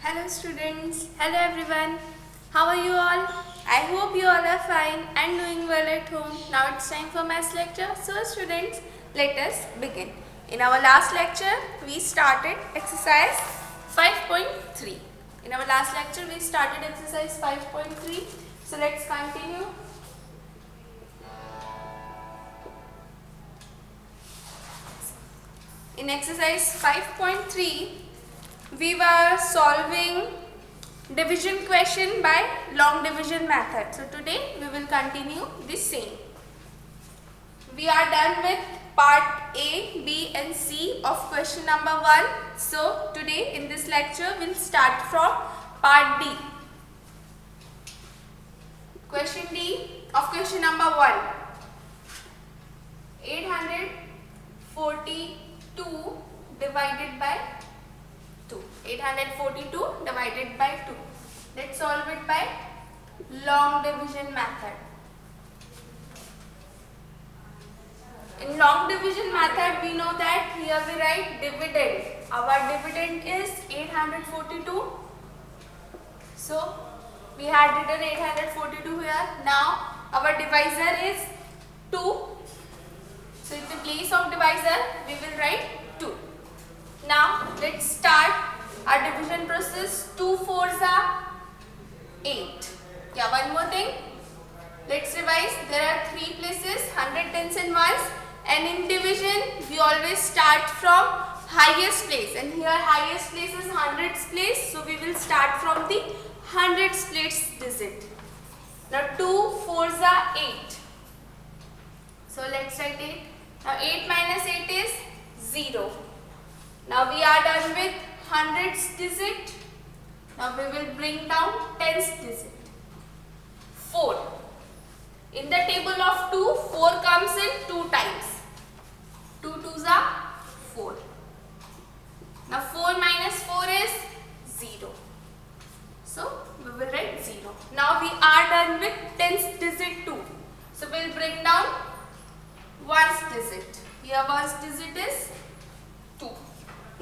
Hello students, hello everyone. How are you all? I hope you all are fine and doing well at home. Now it's time for maths lecture. So students, let us begin. In our last lecture, we started exercise 5.3. In our last lecture, we started exercise 5.3. So let's continue. In exercise 5.3, we were solving division question by long division method. So today we will continue the same. We are done with part A, B and C of question number 1. So today in this lecture we will start from part D. Question D of question number 1. 842 divided by 2. 842 divided by 2. Let's solve it by long division method. In long division method, we know that here we write dividend. Our dividend is 842. So we had written 842 here. Now our divisor is 2. So in the place of divisor, we will write 2. Now let's start our division process. 2 4s are 8. Yeah, one more thing. Let's revise. There are 3 places, 100, tens and ones. And in division, we always start from highest place. And here highest place is hundreds place. So we will start from the hundreds place digit. Now 2 4s are 8. So let's write 8. Now 8 minus 8 is 0. Now we are done with hundreds digit. Now we will bring down tens digit. 4. In the table of 2, 4 comes in 2 times. 2 2s are 4. Now 4 minus 4 is 0. So we will write 0. Now we are done with tens digit 2. So we will bring down ones digit. Here ones digit is 2.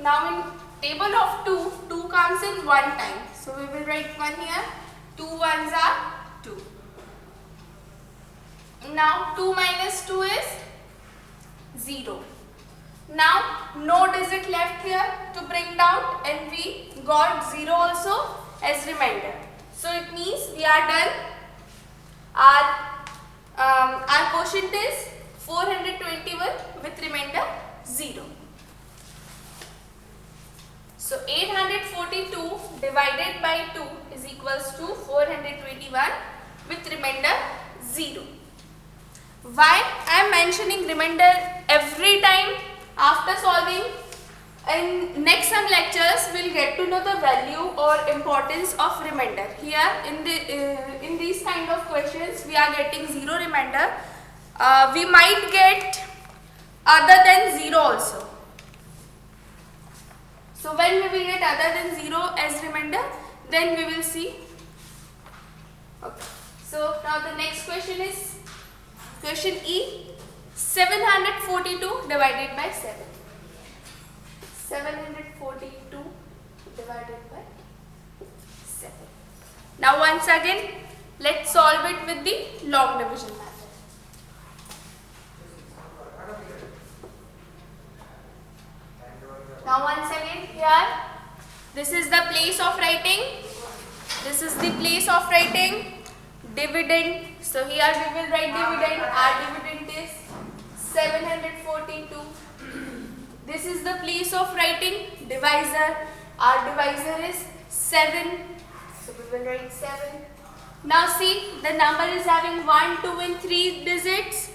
Now in table of 2, 2 comes in 1 time. So we will write 1 here. 2 ones are 2. Now 2 minus 2 is 0. Now no digit left here to bring down and we got 0 also as remainder. So it means we are done. Our quotient is 421 with remainder 0. So 842 divided by 2 is equals to 421 with remainder 0. Why I am mentioning remainder every time after solving? In next some lectures we will get to know the value or importance of remainder. Here in these kind of questions we are getting 0 remainder. We might get other than 0 also. So when we will get other than 0 as remainder, then we will see. Okay. So now the next question is question E. 742 divided by 7. 742 divided by 7. Now once again, let's solve it with the long division method. Now once again here, this is the place of writing. This is the place of writing dividend. So here we will write dividend. Our dividend is 742. This is the place of writing divisor. Our divisor is 7. So we will write 7. Now see, the number is having 1, 2 and 3 digits.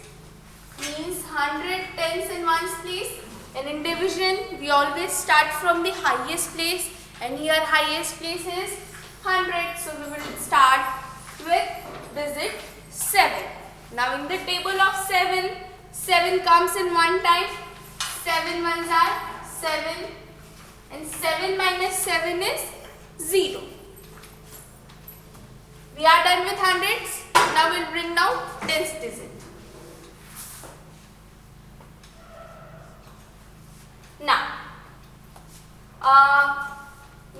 Means 100, tens and ones place. And in division, we always start from the highest place. And here highest place is 100. So we will start with digit 7. Now in the table of 7, 7 comes in 1 time. 7 ones are 7. And 7 minus 7 is 0. We are done with hundreds. Now we will bring down tens digit.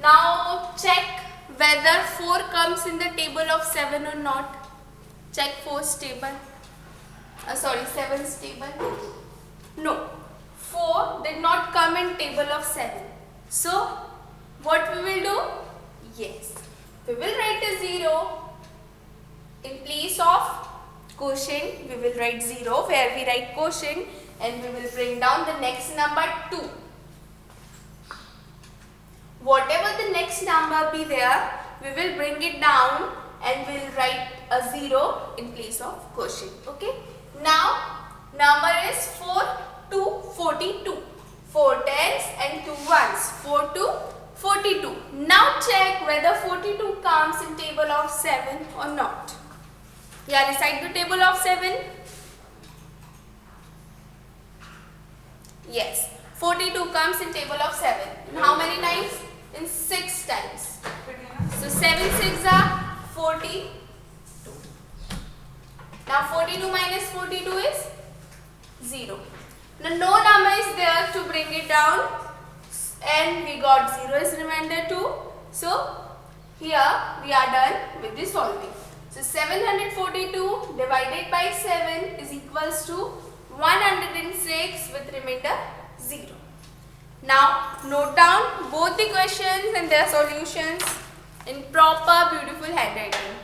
Now check whether 4 comes in the table of 7 or not. Check 4's table. Sorry, 7's table. No, 4 did not come in table of 7. So, what we will do? Yes, we will write a 0 in place of quotient. We will write 0 where we write quotient, and we will bring down the next number 2. Whatever the next number be there, we will bring it down and we will write a 0 in place of quotient. Okay. Now, number is 4 to 42. 4 tens and 2 ones. 4 to 42. Now check whether 42 comes in table of 7 or not. Yeah, recite the table of 7. Yes, 42 comes in table of 7. In how many times? In 6 times. So 7 6 are 42. Now 42 minus 42 is 0. Now no number is there to bring it down, and we got 0 as remainder too. So here we are done with the solving. So 742 divided by 7 is equals to 106 with remainder 0. Now note down both the questions and their solutions in proper beautiful handwriting.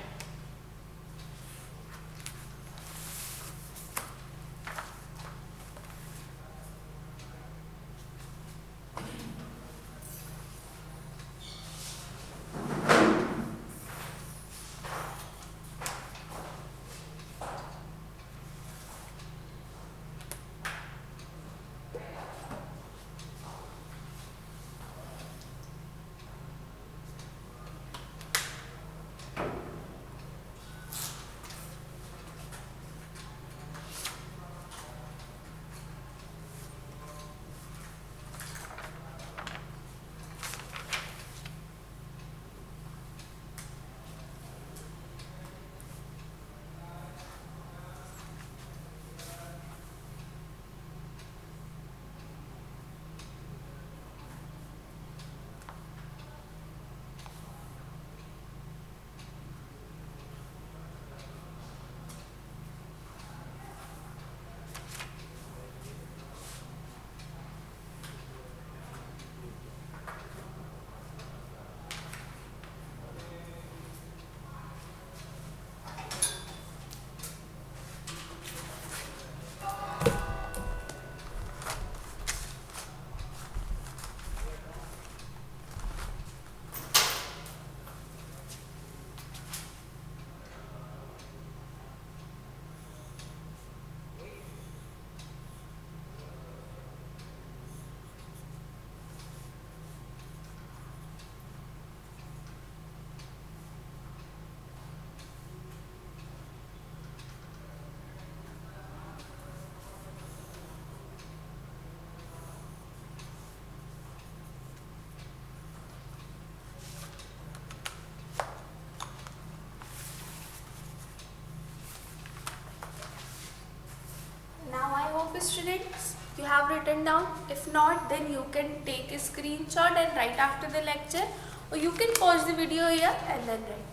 Students, you have written down. If not, then you can take a screenshot and write after the lecture, or you can pause the video here and then write.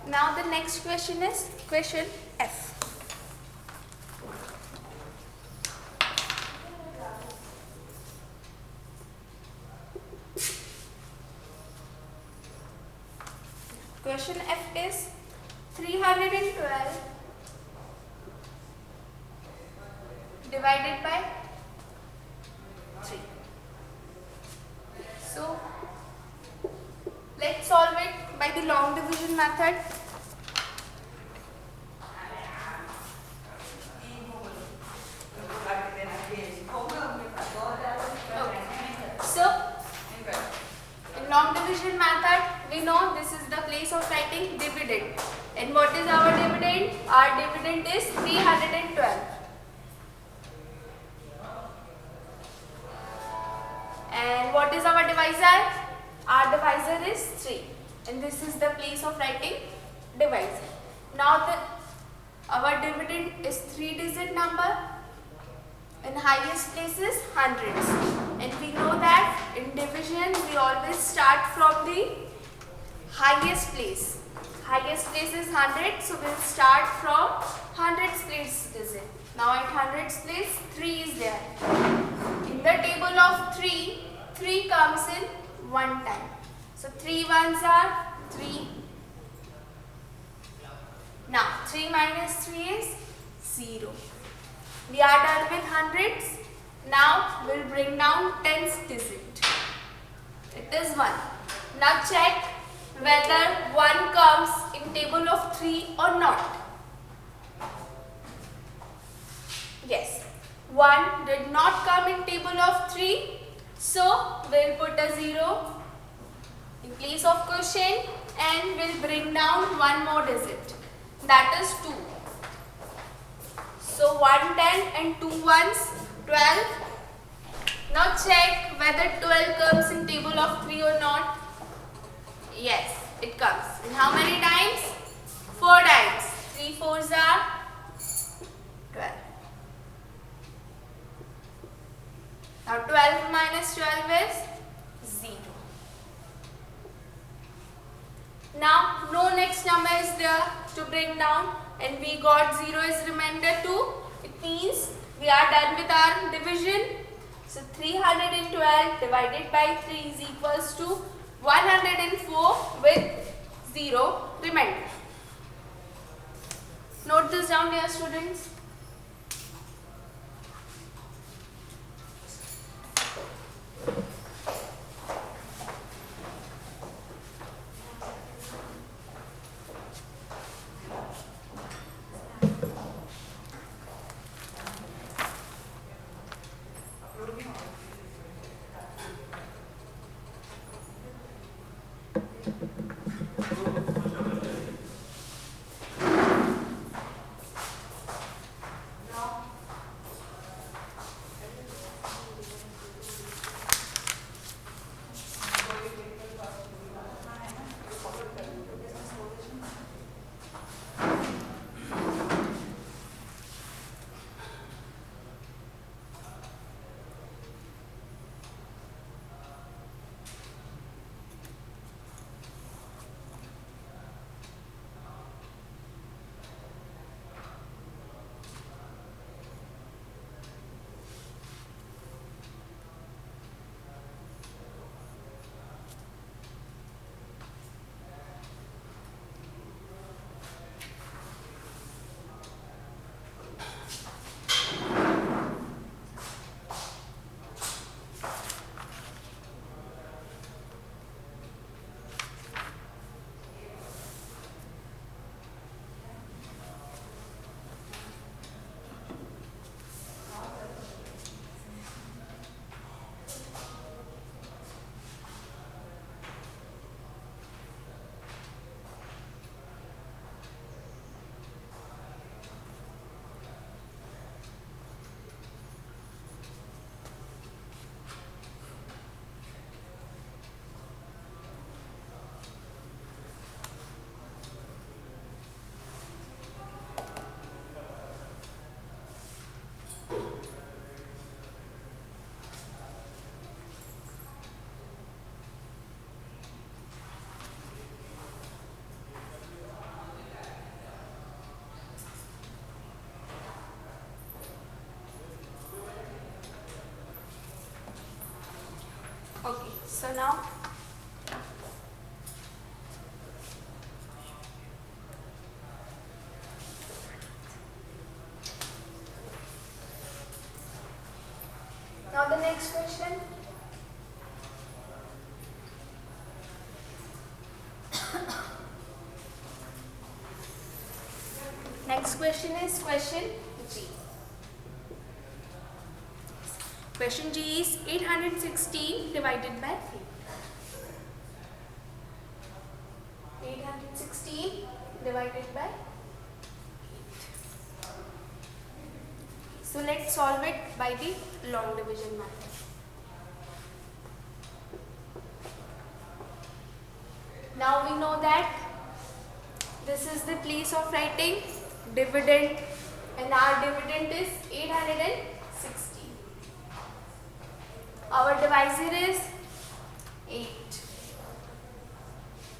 Now the next question is question F. Question F is 312 divided by 3. So let's solve it by the long division method. Long division method, we know this is the place of writing dividend. And what is our dividend? Our dividend is 312. And what is our divisor? Our divisor is 3. And this is the place of writing divides it. Now our dividend is 3-digit number. In highest places, hundreds. And we know that in division we always start from the highest place. Highest place is 100, so we'll start from hundreds place digit. Now at hundreds place, 3 is there. In the table of 3, 3 comes in one time. So 3 ones are 3. Now 3 minus 3 is 0. We are done with hundreds. Now we'll bring down tens digit. It is 1. Now check whether 1 comes in table of 3 or not. Yes, 1 did not come in table of 3. So we'll put a 0 in place of quotient and we'll bring down one more digit. That is 2. So 1 10 and 2 ones, 12. Now check whether 12 comes in table of 3 or not. Yes, it comes. And how many times? 4 times. 3 fours are 12. Now 12 minus 12 is 0. Now no next number is there to bring down. And we got 0 as remainder 2. It means we are done with our division. So 312 divided by 3 is equals to 104 with 0 remainder. Note this down, dear students. Okay, so now the next question. Next question is question G. Question G is 816 divided by 8. 816 divided by 8. So let's solve it by the long division method. Now we know that this this is the place of writing dividend, and our dividend is 860. Our divisor is 8.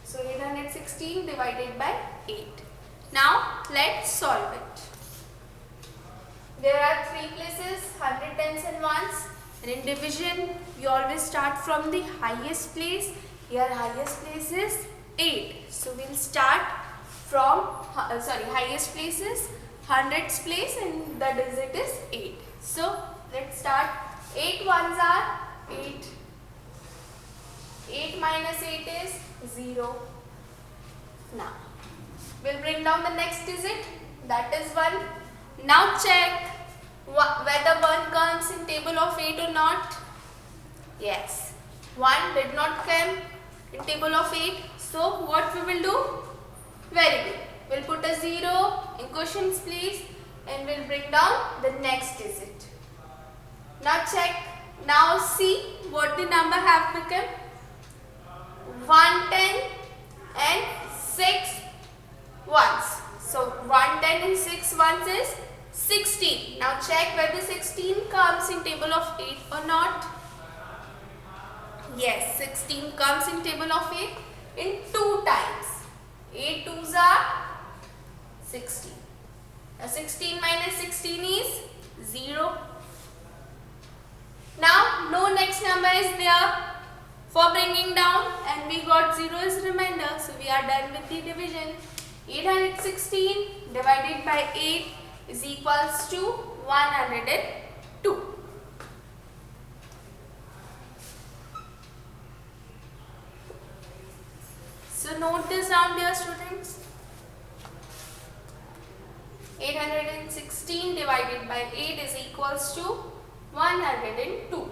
So 816 divided by 8. Now let's solve it. There are 3 places, 100, tens and ones. And in division, we always start from the highest place. Here highest place is 8. So we'll start from, highest place is hundreds place and the digit is 8. So let's start. 8 ones are 8. 8 minus 8 is 0. Now we'll bring down the next digit, that is 1. Now check whether 1 comes in table of 8 or not. Yes, 1 did not come in table of 8. So what we will do? Very good. We'll put a 0 in quotients place and we'll bring down the next digit. Now check. Now see what the number have become. 110 and 6 ones. So 110 and 6 ones is 16. Now check whether 16 comes in table of 8 or not. Yes, 16 comes in table of 8 in 2 times. 8 twos are 16. Now 16 minus 16 is 0. Now no next number is there for bringing down and we got 0 as remainder. So we are done with the division. 816 divided by 8 is equals to 102. So note this down, dear students. 816 divided by 8 is equals to 102.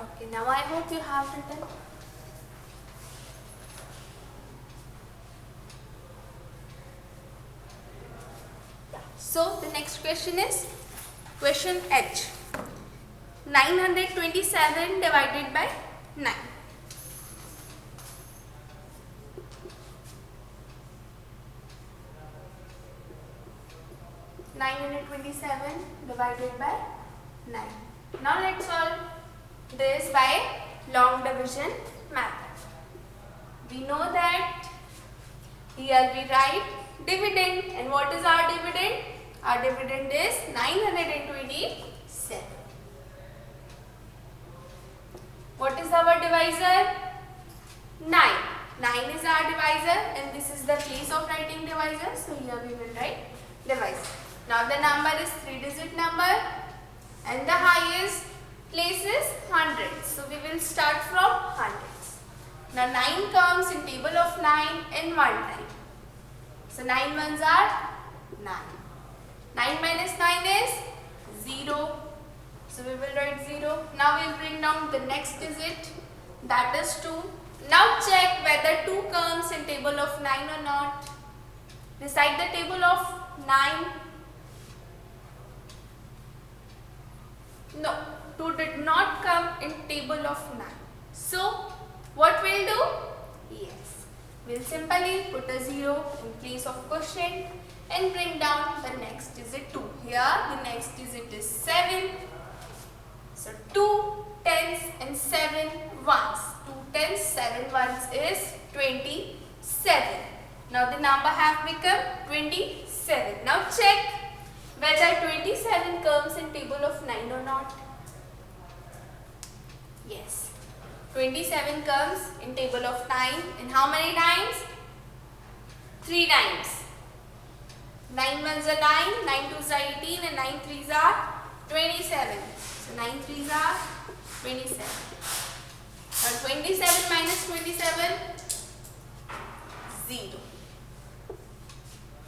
Okay, now I hope you have written. So the next question is question H. 927 divided by 9. Divided by 9. Now let's solve this by long division method. We know that here we write dividend, and what is our dividend? Our dividend is 927. What is our divisor? 9. 9 is our divisor and this is the place of writing divisor. So here we will write divisor. Now the number is 3-digit number and the highest place is hundreds. So we will start from hundreds. Now 9 comes in table of 9 in one time. So 9 ones are 9. 9 minus 9 is 0. So we will write 0. Now we will bring down the next digit, that is 2. Now check whether 2 comes in table of 9 or not. Recite the table of 9. No, 2 did not come in table of 9. So, what we'll do? Yes, we'll simply put a 0 in place of quotient and bring down the next digit 2. Here, the next digit is 7. So, 2 tens and 7 ones. 2 tens, 7 ones is 27. Now, the number have become 27. Now, check whether 27 comes in table of 9 or not. Yes, 27 comes in table of 9. And how many times? 3 times. 9 ones are 9, 9 twos are 18 and 9 threes are 27. So 9 threes are 27. Now 27 minus 27, 0.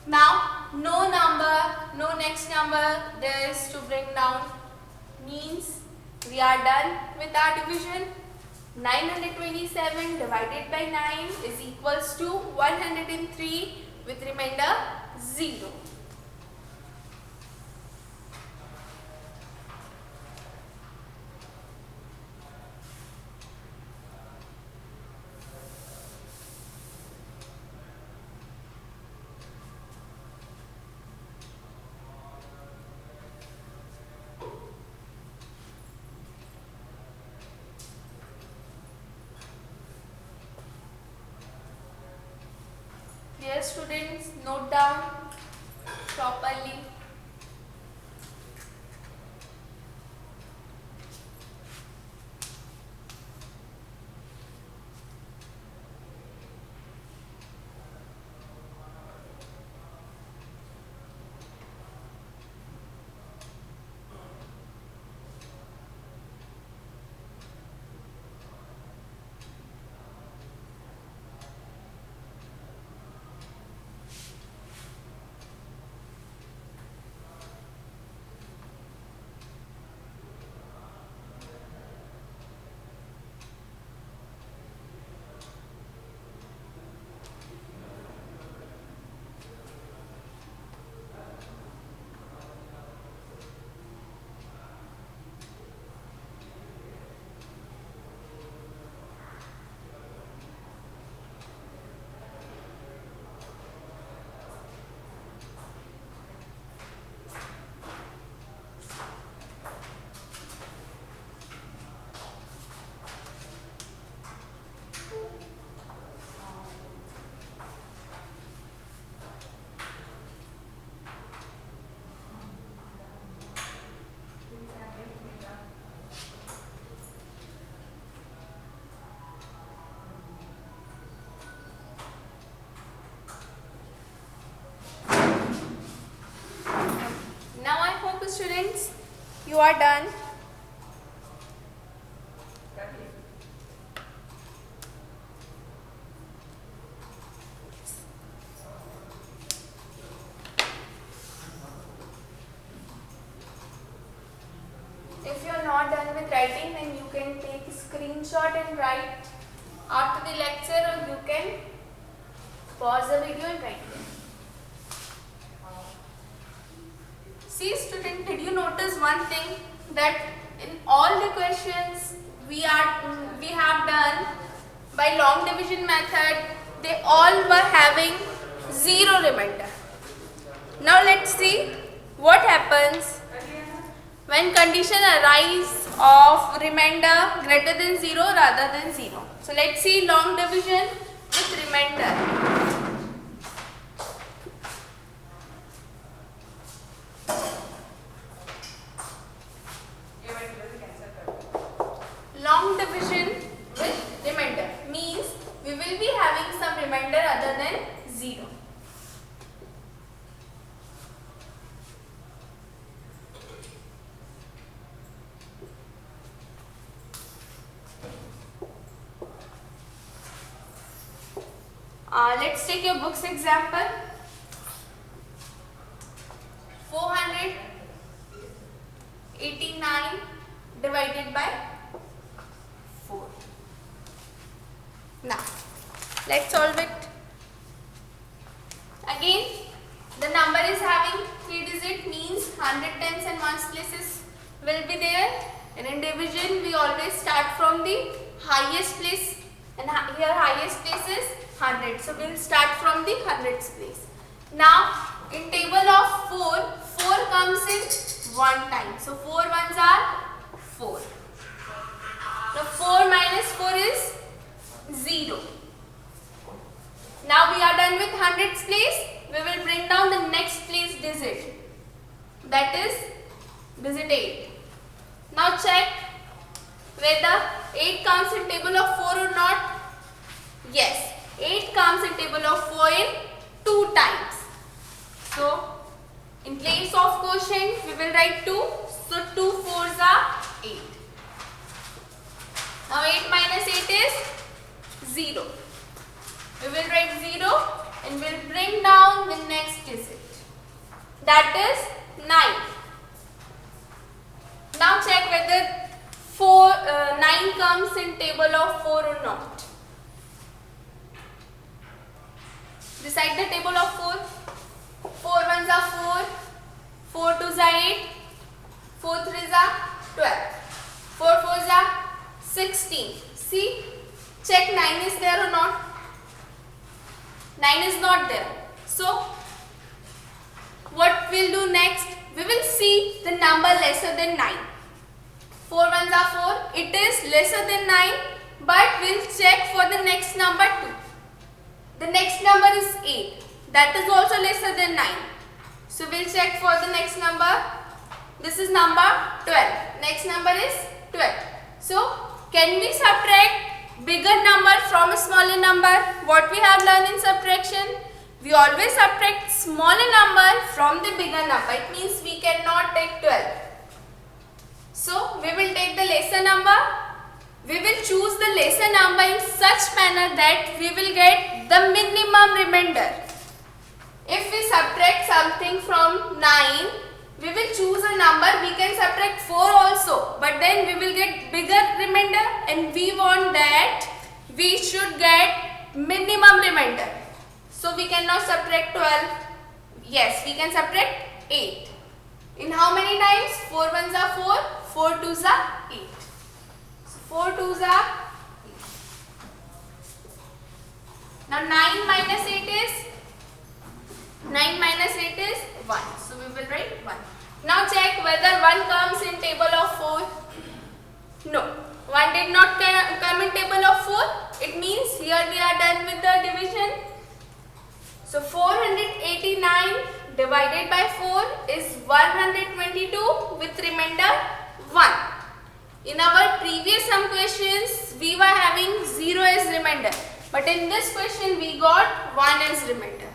Now no number, no next number there is to bring down, means we are done with our division. 927 divided by 9 is equals to 103 with remainder 0. Dear students, note down properly. Students, you are done. If you are not done with writing, then you can take a screenshot and write after the lecture, or you can pause the video and write it. See student, did you notice one thing, that in all the questions we have done by long division method, they all were having 0 remainder. Now let's see what happens when condition arise of remainder greater than 0 rather than 0. So let's see long division with remainder. Long division with remainder means we will be having some remainder other than 0. Let's take your books example. 489 divided by 4. Now, let's solve it. Again, the number is having 3 digit, means 100 tens and ones places will be there. And in division, we always start from the highest place. And here highest place is 100. So we will start from the hundreds place. Now in table of 4, 4 comes in 1 time. So 4 ones are 4. Now 4 minus 4 is 0. Now we are done with hundreds place. We will bring down the next place digit. That is digit 8. Now check whether 8 comes in table of 4 or not. Yes, 8 comes in table of 4 in 2 times. So in place of quotient we will write 2. So 2 4s are 8. Now 8 minus 8 is 0. We will write 0 and we will bring down the next digit. That is 9. Now check whether 9 comes in table of 4 or not. Beside the table of 4, 4 ones are 4, 4 twos are 8, 4 threes are 12, 4 fours are 16. See, check 9 is there or not. 9 is not there. So, what we'll do next? We will see the number lesser than 9. 4 ones are 4. It is lesser than 9, but we'll check for the next number 2. The next number is 8. That is also lesser than 9. So we'll check for the next number. This is number 12. Next number is 12. So can we subtract bigger number from a smaller number? What we have learned in subtraction? We always subtract smaller number from the bigger number. It means we cannot take 12. So we will take the lesser number. We will choose the lesser number in such manner that we will get the minimum remainder. If we subtract something from 9, we will choose a number. We can subtract 4 also, but then we will get bigger remainder, and we want that we should get minimum remainder. So we cannot subtract 12. Yes, we can subtract 8. In how many times? 4 ones are 4, 4 twos are 8. 4 twos are 8. Now 9 minus 8 is 1. So we will write 1. Now check whether 1 comes in table of 4. No, 1 did not come in table of 4. It means here we are done with the division. So 489 divided by 4 is 122 with remainder 1. In our previous sum questions, we were having 0 as remainder. But in this question, we got 1 as remainder.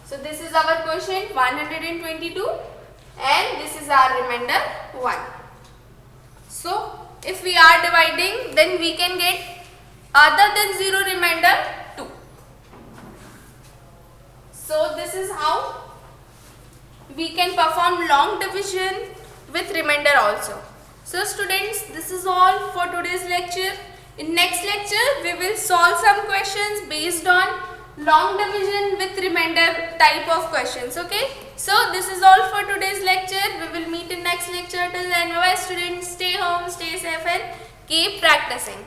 So this is our quotient 122 and this is our remainder 1. So if we are dividing, then we can get other than 0 remainder 2. So this is how we can perform long division with remainder also. So students, this is all for today's lecture. In next lecture, we will solve some questions based on long division with remainder type of questions. Okay. So this is all for today's lecture. We will meet in next lecture. Till then, bye students. Stay home, stay safe and keep practicing.